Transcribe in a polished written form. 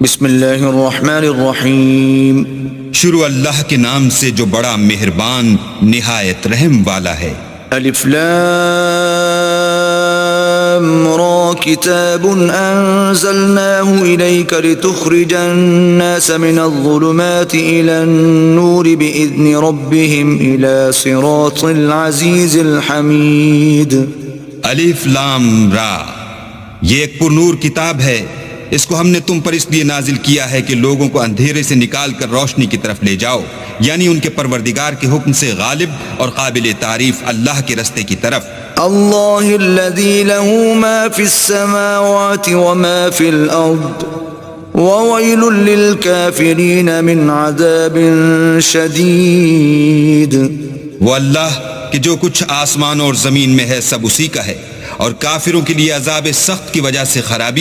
بسم اللہ الرحمن الرحیم۔ شروع اللہ کے نام سے جو بڑا مہربان نہایت رحم والا ہے۔ الف لام را کتاب انزلناه الیک لتخرج الناس من الظلمات الى النور باذن ربهم الى صراط العزیز الحمید۔ الف لام را، یہ ایک پر نور کتاب ہے، اس کو ہم نے تم پر اس لیے نازل کیا ہے کہ لوگوں کو اندھیرے سے نکال کر روشنی کی طرف لے جاؤ، یعنی ان کے پروردگار کے حکم سے غالب اور قابل تعریف اللہ کے رستے کی طرف۔ اللہ الذی له ما فی السماوات وما فی الارض وویل للکافرین من عذاب شدید۔ وہ اللہ کہ جو کچھ آسمان اور زمین میں ہے سب اسی کا ہے، اور کافروں کے لیے عذاب سخت کی وجہ سے خرابی